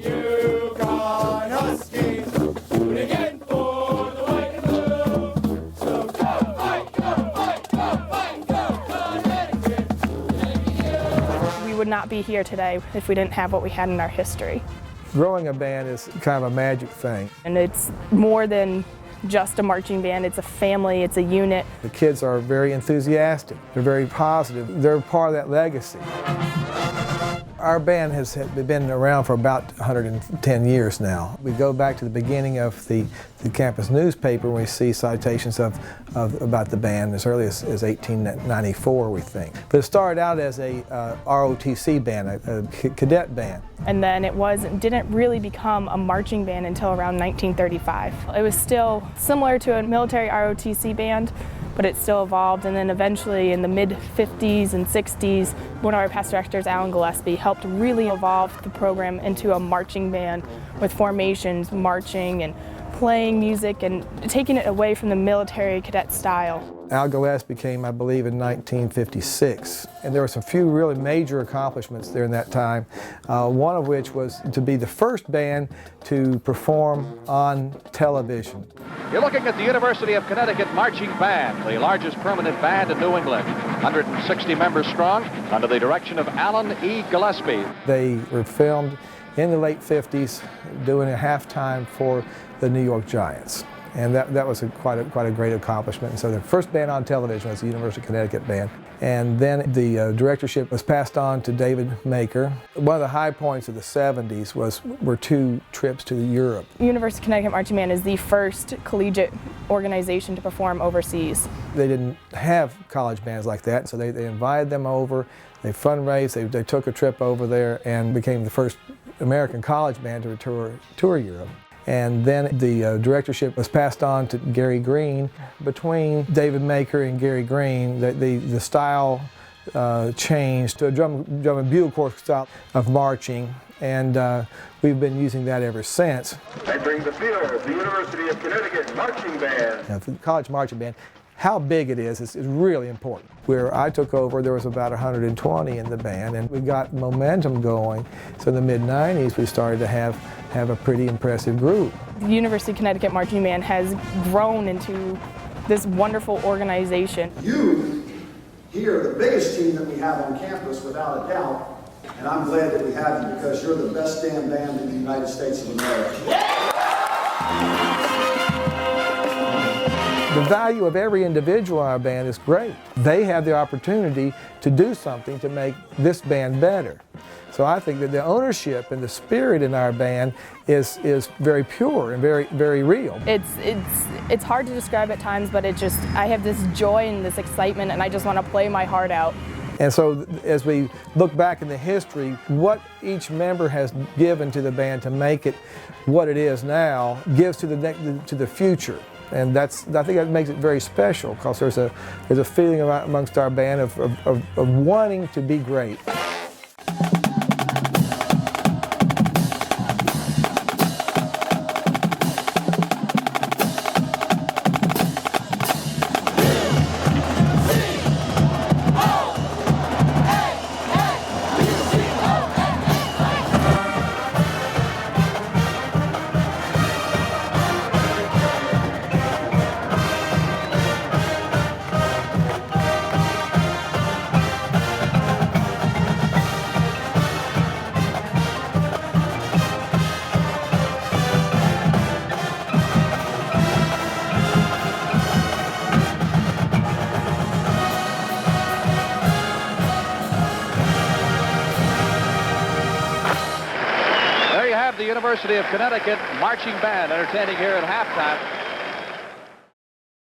UConn Huskies, do it again for the white and blue. So go fight, go fight, go fight, go Connecticut. We would not be here today if we didn't have what we had in our history. Growing a band is kind of a magic thing. And it's more than just a marching band, it's a family, it's a unit. The kids are very enthusiastic, they're very positive, they're part of that legacy. Our band has been around for about 110 years now. We go back to the beginning of the campus newspaper when we see citations about the band as early as 1894, we think. But it started out as a ROTC band, a cadet band. And then it didn't really become a marching band until around 1935. It was still similar to a military ROTC band, but it still evolved, and then eventually in the mid-50s and 60s, one of our past directors, Alan Gillespie, helped really evolve the program into a marching band with formations, marching and playing music and taking it away from the military cadet style. Al Gillespie came, I believe, in 1956, and there were some few really major accomplishments during that time, one of which was to be the first band to perform on television. You're looking at the University of Connecticut Marching Band, the largest permanent band in New England, 160 members strong, under the direction of Alan E. Gillespie. They were filmed in the late 50s doing a halftime for the New York Giants. And that was quite a great accomplishment. And so the first band on television was the University of Connecticut band. And then the directorship was passed on to David Maker. One of the high points of the 70s were 2 trips to Europe. University of Connecticut Marching Band is the first collegiate organization to perform overseas. They didn't have college bands like that, so they invited them over, they fundraised, they took a trip over there and became the first American college band to tour Europe. And then the directorship was passed on to Gary Green. Between David Maker and Gary Green, the style changed to a drum and bugle corps style of marching, and we've been using that ever since. I bring the field, the University of Connecticut Marching Band. Now, for the college marching band, how big it is really important. Where I took over, there was about 120 in the band, and we got momentum going. So in the mid-90s, we started to have a pretty impressive group. The University of Connecticut Marching Band has grown into this wonderful organization. You here are the biggest team that we have on campus, without a doubt, and I'm glad that we have you because you're the best damn band in the United States of America. The value of every individual in our band is great. They have the opportunity to do something to make this band better. So I think that the ownership and the spirit in our band is very pure and very real. It's hard to describe at times, but I have this joy and this excitement, and I just want to play my heart out. And so as we look back in the history, what each member has given to the band to make it what it is now gives to the future. And I think that makes it very special, because there's a feeling amongst our band of wanting to be great. The University of Connecticut Marching Band entertaining here at halftime.